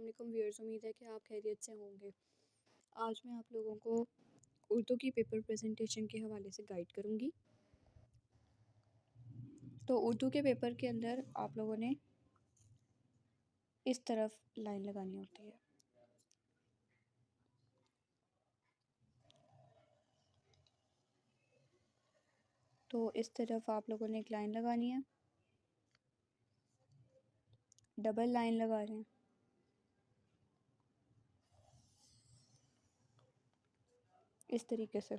वालेकुम व्यूअर्स, उम्मीद है कि आप खैरियत से होंगे। आज मैं आप लोगों को उर्दू की पेपर प्रेजेंटेशन के हवाले से गाइड करूंगी। तो उर्दू के पेपर के अंदर आप लोगों ने इस तरफ लाइन लगानी होती है। तो इस तरफ आप लोगों ने एक लाइन लगानी है, डबल लाइन लगा लें। इस तरीके से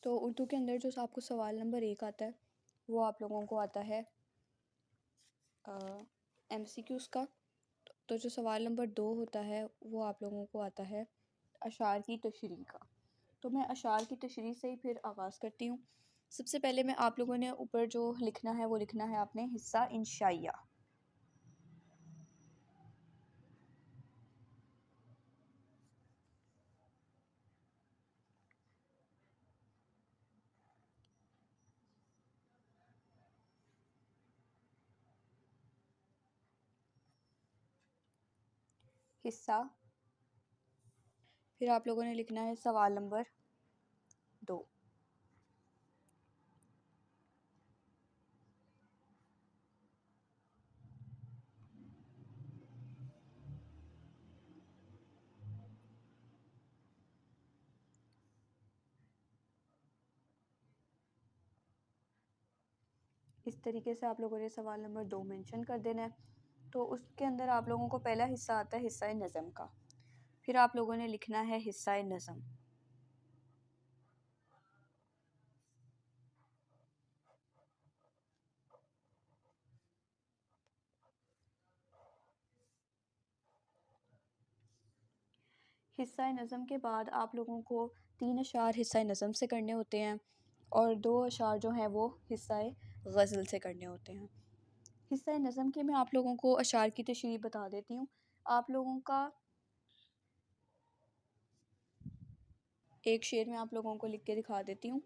तो उर्दू के अंदर जो आपको सवाल नंबर 1 आता है वो आप लोगों को आता है MCQs का। तो जो सवाल नंबर 2 होता है वो आप लोगों को आता है अशार की तशरीह का। तो मैं अशार की तशरीह से ही फिर आगाज़ करती हूँ। सबसे पहले मैं आप लोगों ने ऊपर जो लिखना है वो लिखना है आपने हिस्सा इंशाइया। हिस्सा फिर आप लोगों ने लिखना है सवाल नंबर 2। इस तरीके से आप लोगों ने सवाल नंबर 2 मेंशन कर देना है। तो उसके अंदर आप लोगों को पहला हिस्सा आता है हिस्सा नज़म का। फिर आप लोगों ने लिखना है हिस्सा नज़म। हिस्सा नज़म के बाद आप लोगों को 3 अशार हिस्सा नज़म से करने होते हैं और 2 अशार जो हैं वो हिस्सा गज़ल से करने होते हैं। हिस्सा नज़म के मैं आप लोगों को अशार की तशरीह बता देती हूँ। आप लोगों का एक शेर मैं आप लोगों को लिख के दिखा देती हूँ।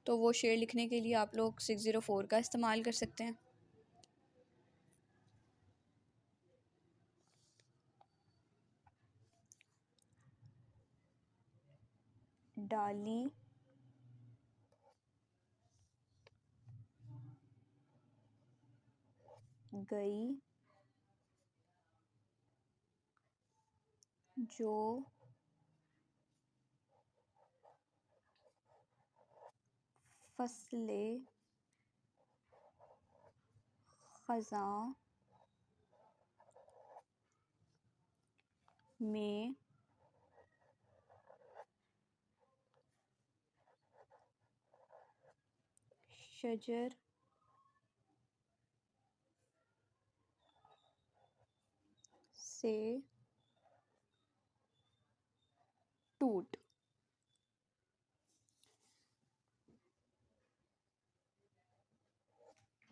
तो वो शेर लिखने के लिए आप लोग 604 का इस्तेमाल कर सकते हैं। डाली गई जो फसले ख़ज़ां में शजर से टूट।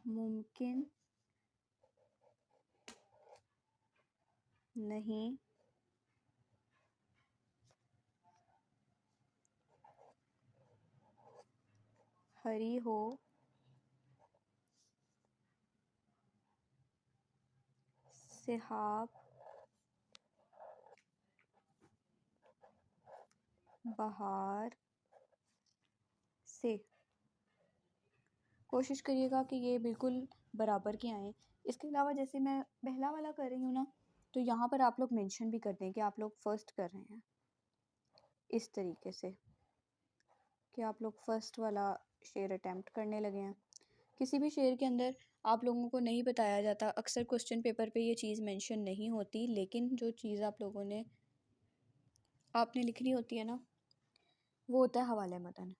मुमकिन नहीं हरी हो सिहाब बहार से। कोशिश करिएगा कि ये बिल्कुल बराबर के आएँ। इसके अलावा जैसे मैं पहला वाला कर रही हूँ ना, तो यहाँ पर आप लोग मेंशन भी कर दें कि आप लोग फ़र्स्ट कर रहे हैं, इस तरीके से कि आप लोग फ़र्स्ट वाला शेर अटैम्प्ट करने लगे हैं। किसी भी शेर के अंदर आप लोगों को नहीं बताया जाता, अक्सर क्वेश्चन पेपर पे ये चीज़ मेंशन नहीं होती, लेकिन जो चीज़ आप लोगों ने आपने लिखनी होती है ना, वो होता है हवाला मतन।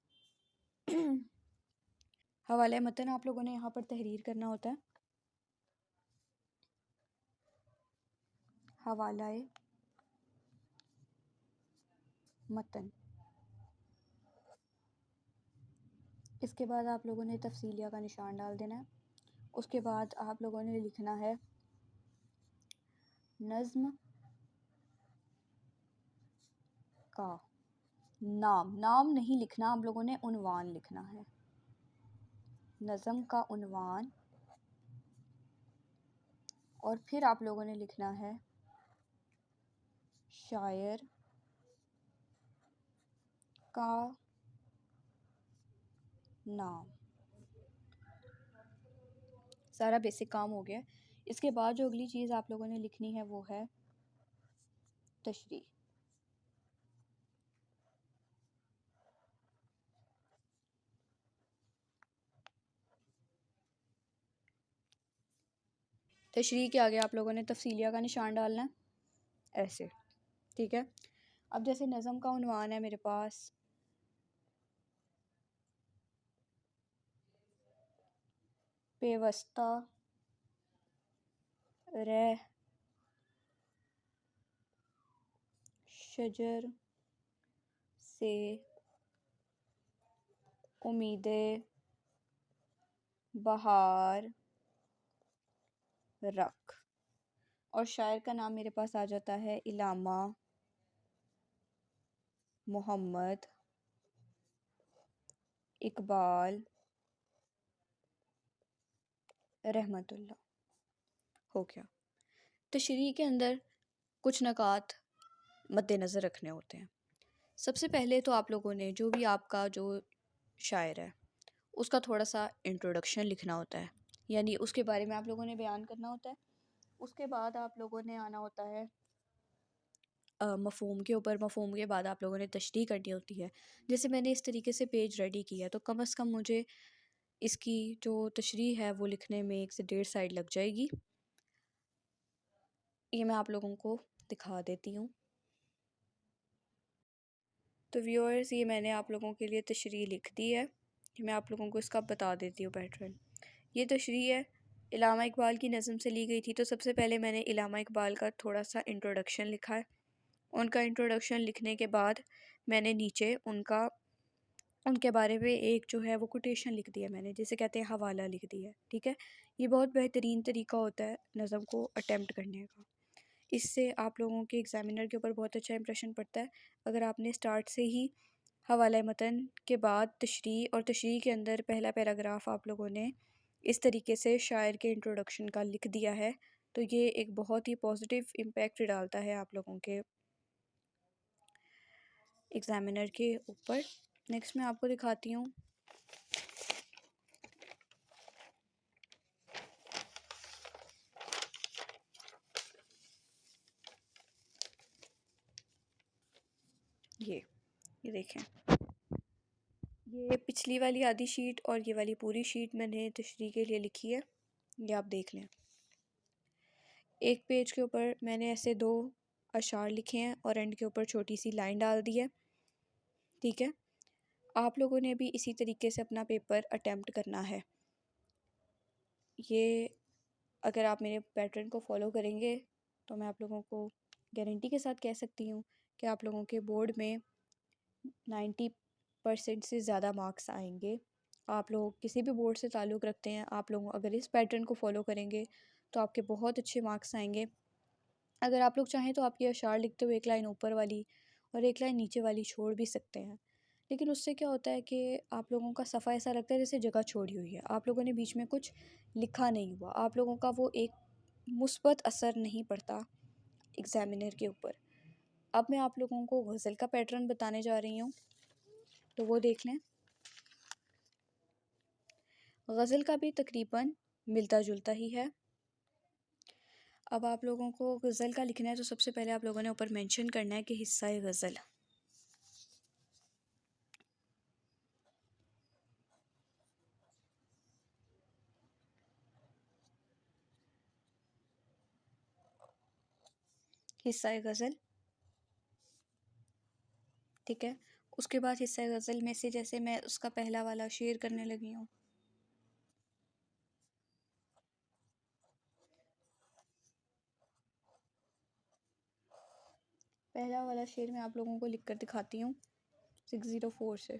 हवाला मतन आप लोगों ने यहाँ पर तहरीर करना होता है। हवाला मतन। इसके बाद आप लोगों ने तफसीलिया का निशान डाल देना है। उसके बाद आप लोगों ने लिखना है नज़्म का नाम। नाम नहीं लिखना, आप लोगों ने उन्वान लिखना है। नज़म का उन्वान, और फिर आप लोगों ने लिखना है शायर का नाम। सारा बेसिक काम हो गया। इसके बाद जो अगली चीज़ आप लोगों ने लिखनी है वो है तशरीह। तशरीह के आगे आप लोगों ने तफसीलिया का निशान डालना है ऐसे, ठीक है। अब जैसे नज़म का उन्वान है मेरे पास, पेवस्ता रह शजर से उम्मीदे बहार रख, और शायर का नाम मेरे पास आ जाता है इलामा मोहम्मद इकबाल रहमतुल्लाह। हो गया। तशरीह के अंदर कुछ नकात मद्देनज़र रखने होते हैं। सबसे पहले तो आप लोगों ने जो भी आपका जो शायर है उसका थोड़ा सा इंट्रोडक्शन लिखना होता है, यानी उसके बारे में आप लोगों ने बयान करना होता है। उसके बाद आप लोगों ने आना होता है मफ़हूम के ऊपर। मफ़हूम के बाद आप लोगों ने तशरीह करनी होती है। जैसे मैंने इस तरीके से पेज रेडी किया तो कम से कम मुझे इसकी जो तशरीह है वो लिखने में 1 से 1.5 साइड लग जाएगी। ये मैं आप लोगों को दिखा देती हूँ। तो व्यूअर्स, ये मैंने आप लोगों के लिए तशरीह लिख दी है। मैं आप लोगों को इसका बता देती हूँ पैटर्न। ये तशरीह है, इलामा इकबाल की नज़म से ली गई थी। तो सबसे पहले मैंने इलामा इकबाल का थोड़ा सा इंट्रोडक्शन लिखा है। उनका इंट्रोडक्शन लिखने के बाद मैंने नीचे उनके बारे में एक जो है वो कोटेशन लिख दिया मैंने, जिसे कहते हैं हवाला लिख दिया, ठीक है। ये बहुत बेहतरीन तरीका होता है नज़म को अटेम्प्ट करने का। इससे आप लोगों के एग्ज़ामिनर के ऊपर बहुत अच्छा इंप्रेशन पड़ता है। अगर आपने स्टार्ट से ही हवाला मतन के बाद तशरीह, और तशरीह के अंदर पहला पैराग्राफ आप लोगों ने इस तरीके से शायर के इंट्रोडक्शन का लिख दिया है, तो ये एक बहुत ही पॉजिटिव इम्पैक्ट डालता है आप लोगों के एग्ज़ामिनर के ऊपर। नेक्स्ट मैं आपको दिखाती हूँ। ये देखें, ये पिछली वाली आधी शीट और ये वाली पूरी शीट मैंने तशरीह के लिए लिखी है। ये आप देख लें। एक पेज के ऊपर मैंने ऐसे 2 अशार लिखे हैं और एंड के ऊपर छोटी सी लाइन डाल दी है, ठीक है। आप लोगों ने भी इसी तरीके से अपना पेपर अटेम्प्ट करना है। ये अगर आप मेरे पैटर्न को फॉलो करेंगे तो मैं आप लोगों को गारंटी के साथ कह सकती हूँ कि आप लोगों के बोर्ड में 90% से ज़्यादा मार्क्स आएंगे। आप लोग किसी भी बोर्ड से ताल्लुक़ रखते हैं, आप लोग अगर इस पैटर्न को फॉलो करेंगे तो आपके बहुत अच्छे मार्क्स आएंगे। अगर आप लोग चाहें तो आप ये अशार लिखते हुए 1 लाइन ऊपर वाली और 1 लाइन नीचे वाली छोड़ भी सकते हैं, लेकिन उससे क्या होता है कि आप लोगों का सफ़ा ऐसा लगता है जैसे जगह छोड़ी हुई है, आप लोगों ने बीच में कुछ लिखा नहीं हुआ, आप लोगों का वो एक मुस्बत असर नहीं पड़ता एग्ज़ामिनर के ऊपर। अब मैं आप लोगों को गज़ल का पैटर्न बताने जा रही हूँ, तो वो देख लें। गज़ल का भी तकरीबन मिलता जुलता ही है। अब आप लोगों को गज़ल का लिखना है तो सबसे पहले आप लोगों ने ऊपर मेंशन करना है कि हिस्सा गज़ल। हिस्सा गज़ल, ठीक है। उसके बाद हिस्सा गज़ल में से जैसे मैं उसका पहला वाला शेर करने लगी हूँ। पहला वाला शेर मैं आप लोगों को लिख कर दिखाती हूँ 604 से।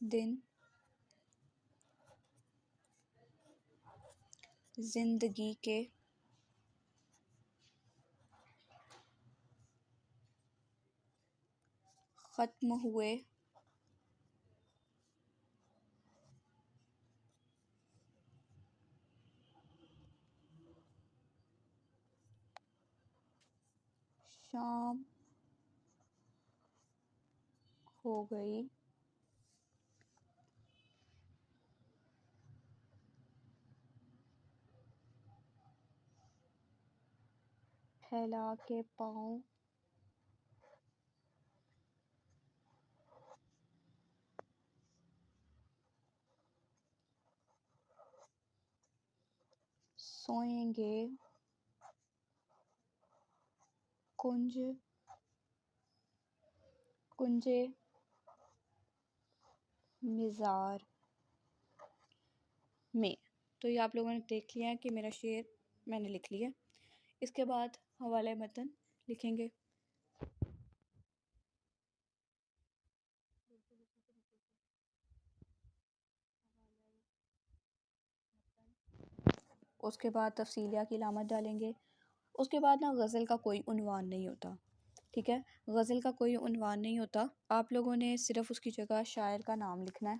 दिन जिंदगी के ख़त्म हुए, शाम हो गई, फैला के पाँव सोएंगे, कुंज कुंजे मिज़ार में। तो ये आप लोगों ने देख लिया है कि मेरा शेर मैंने लिख लिया। इसके बाद हवाले मतन लिखेंगे। उसके बाद तफसीलिया की लामत डालेंगे। उसके बाद ना गज़ल का कोई उन्वान नहीं होता, ठीक है। गज़ल का कोई उन्वान नहीं होता, आप लोगों ने सिर्फ उसकी जगह शायर का नाम लिखना है।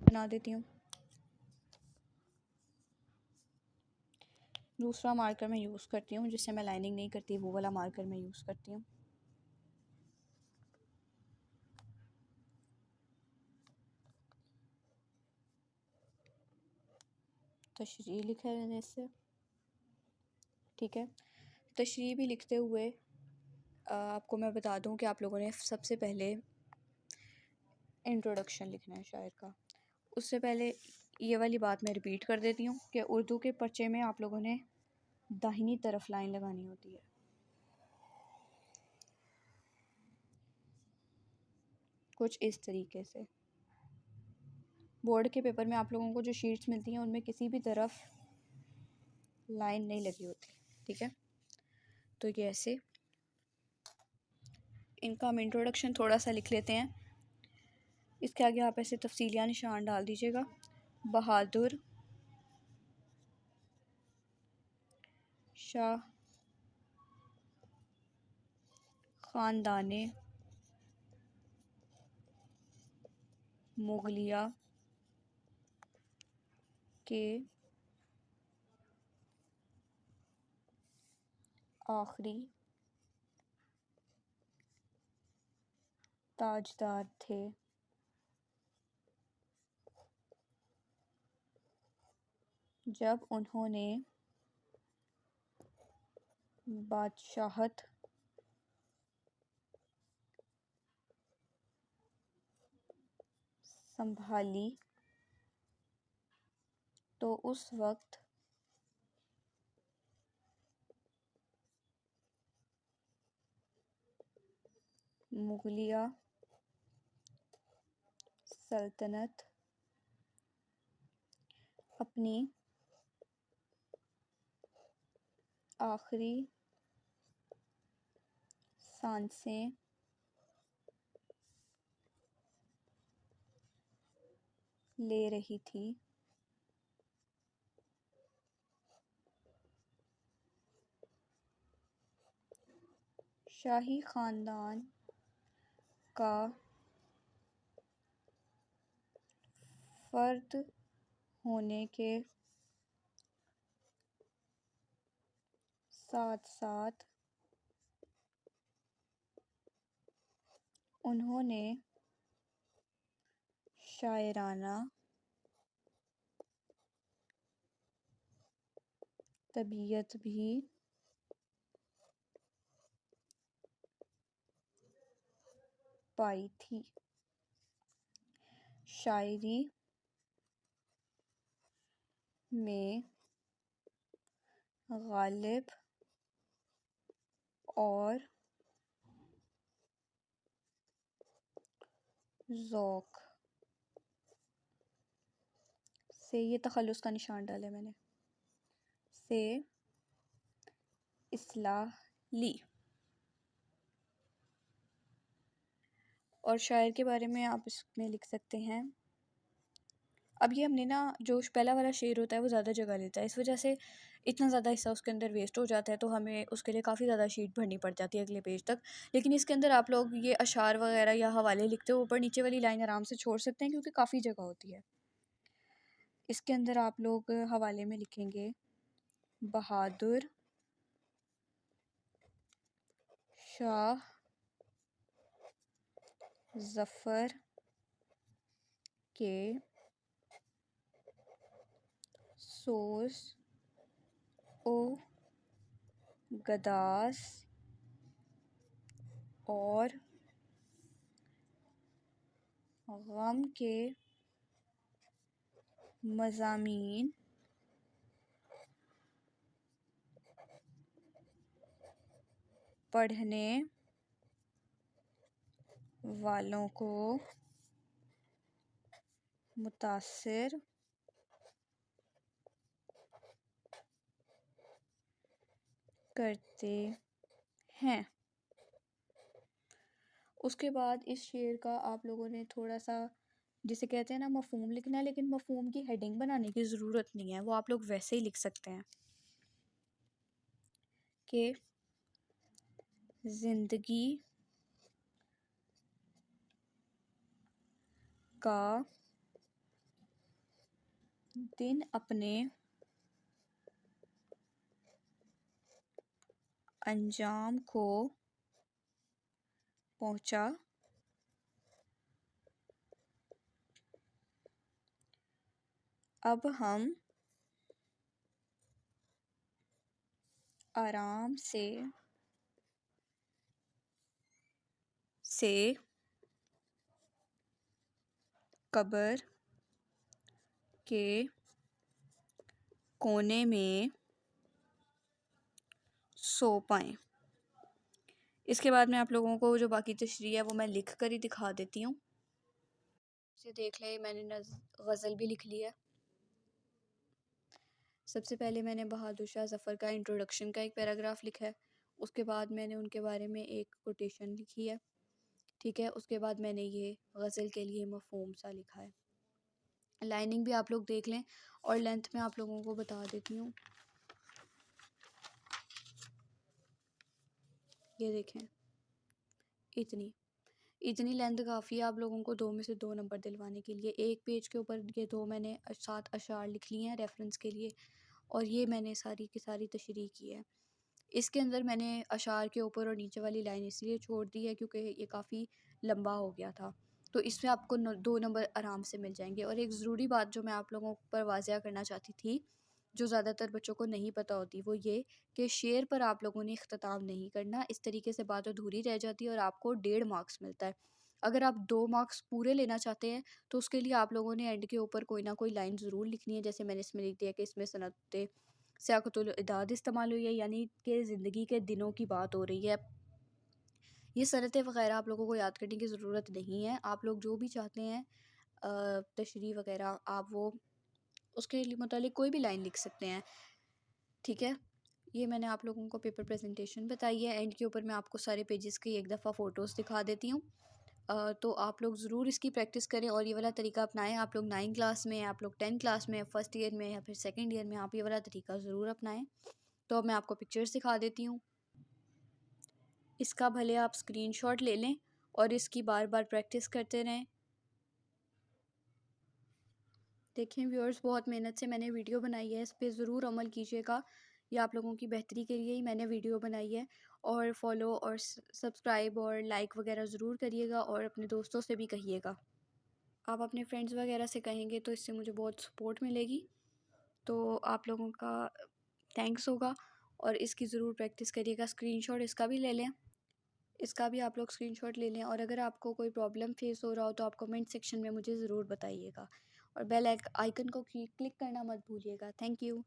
बना देती हूँ। दूसरा मार्कर मैं यूज़ करती हूँ, जिससे मैं लाइनिंग नहीं करती, वो वाला मार्कर मैं यूज़ करती हूँ। तशरीह लिखा है मैंने इससे, ठीक है। तशरीह भी लिखते हुए आपको मैं बता दूं कि आप लोगों ने सबसे पहले इंट्रोडक्शन लिखना है शायर का। उससे पहले ये वाली बात मैं रिपीट कर देती हूँ कि उर्दू के पर्चे में आप लोगों ने दाहिनी तरफ लाइन लगानी होती है, कुछ इस तरीके से। बोर्ड के पेपर में आप लोगों को जो शीट्स मिलती हैं उनमें किसी भी तरफ लाइन नहीं लगी होती, ठीक है। तो ये ऐसे इनका हम इंट्रोडक्शन थोड़ा सा लिख लेते हैं। इसके आगे आप ऐसे तफसीलिया निशान डाल दीजिएगा। बहादुर शाह ख़ानदाने मुगलिया के आखिरी ताजदार थे। जब उन्होंने बादशाहत संभाली तो उस वक्त मुगलिया सल्तनत अपनी आखिरी सांसें ले रही थी। शाही ख़ानदान का फ़र्द होने के साथ साथ उन्होंने शायराना तबीयत भी पाई थी। शायरी में गालिब और ज़ौक़ से, ये तखल्लुस का निशान डाला मैंने, से इस्लाह ली। और शायर के बारे में आप इसमें लिख सकते हैं। अब ये हमने ना जो पहला वाला शेर होता है वो ज़्यादा जगह लेता है, इस वजह से इतना ज़्यादा हिस्सा उसके अंदर वेस्ट हो जाता है, तो हमें उसके लिए काफ़ी ज़्यादा शीट भरनी पड़ जाती है अगले पेज तक। लेकिन इसके अंदर आप लोग ये अशार वगैरह या हवाले लिखते हो, ऊपर नीचे वाली लाइन आराम से छोड़ सकते हैं क्योंकि काफ़ी जगह होती है। इसके अंदर आप लोग हवाले में लिखेंगे बहादुर शाह ज़फ़र के सोस ओ गदास और गम के मज़ामीन पढ़ने वालों को मुतासिर करते हैं। उसके बाद इस शेर का आप लोगों ने थोड़ा सा, जिसे कहते हैं ना, मफ़हूम लिखना है, लेकिन मफ़हूम की हेडिंग बनाने की ज़रूरत नहीं है, वो आप लोग वैसे ही लिख सकते हैं कि ज़िंदगी का दिन अपने अंजाम को पहुंचा, अब हम आराम से कब्र के कोने में सो पाएं। इसके बाद मैं आप लोगों को जो बाकी तशरीह है वो मैं लिख कर ही दिखा देती हूँ। इसे देख लें, मैंने गज़ल भी लिख ली है। सबसे पहले मैंने बहादुर शाह ज़फ़र का इंट्रोडक्शन का एक पैराग्राफ लिखा है, उसके बाद मैंने उनके बारे में एक कोटेशन लिखी है, ठीक है। उसके बाद मैंने ये गज़ल के लिए मफ़हूम सा लिखा है। लाइनिंग भी आप लोग देख लें और लेंथ में आप लोगों को बता देती हूँ, ये देखें, इतनी लेंथ काफ़ी है आप लोगों को 2 में से 2 नंबर दिलवाने के लिए। एक पेज के ऊपर ये 2 मैंने 7 अशार लिख लिए हैं रेफरेंस के लिए, और ये मैंने सारी की सारी तशरीह की है। इसके अंदर मैंने अशार के ऊपर और नीचे वाली लाइन इसलिए छोड़ दी है क्योंकि ये काफ़ी लंबा हो गया था, तो इसमें आपको 2 नंबर आराम से मिल जाएंगे। और एक ज़रूरी बात जो मैं आप लोगों पर वाज़िया करना चाहती थी, जो ज़्यादातर बच्चों को नहीं पता होती, वो ये कि शेर पर आप लोगों ने इख्तिताम नहीं करना, इस तरीके से बात अधूरी रह जाती है और आपको 1.5 मार्क्स मिलता है। अगर आप 2 मार्क्स पूरे लेना चाहते हैं तो उसके लिए आप लोगों ने एंड के ऊपर कोई ना कोई लाइन ज़रूर लिखनी है, जैसे मैंने इसमें लिख दिया कि इसमें सनत सियाक़तुल इदाद इस्तेमाल हुई है, यानी कि ज़िंदगी के दिनों की बात हो रही है। ये सनतें वग़ैरह आप लोगों को याद करने की ज़रूरत नहीं है, आप लोग जो भी चाहते हैं तशरीह वग़ैरह आप वो उसके मुतालिक कोई भी लाइन लिख सकते हैं, ठीक है। ये मैंने आप लोगों को पेपर प्रेजेंटेशन बताई है। एंड के ऊपर मैं आपको सारे पेजेस की एक दफ़ा फ़ोटोज़ दिखा देती हूँ, तो आप लोग ज़रूर इसकी प्रैक्टिस करें और ये वाला तरीका अपनाएं। आप लोग 9 क्लास में, आप लोग 10 क्लास में, फर्स्ट ईयर में या फिर सेकंड ईयर में आप ये वाला तरीका ज़रूर अपनाएं। तो अब मैं आपको पिक्चर्स दिखा देती हूँ, इसका भले आप स्क्रीनशॉट ले लें और इसकी बार बार प्रैक्टिस करते रहें। देखें व्यूअर्स, बहुत मेहनत से मैंने वीडियो बनाई है, इस पर ज़रूर अमल कीजिएगा, ये आप लोगों की बेहतरी के लिए ही मैंने वीडियो बनाई है। और फॉलो और सब्सक्राइब और लाइक वगैरह ज़रूर करिएगा और अपने दोस्तों से भी कहिएगा। आप अपने फ्रेंड्स वगैरह से कहेंगे तो इससे मुझे बहुत सपोर्ट मिलेगी, तो आप लोगों का थैंक्स होगा। और इसकी ज़रूर प्रैक्टिस करिएगा। स्क्रीनशॉट इसका भी ले लें, इसका भी आप लोग स्क्रीनशॉट ले लें। और अगर आपको कोई प्रॉब्लम फेस हो रहा हो तो आप कमेंट सेक्शन में मुझे ज़रूर बताइएगा और बेल आइकन को क्लिक करना मत भूलिएगा। Thank you.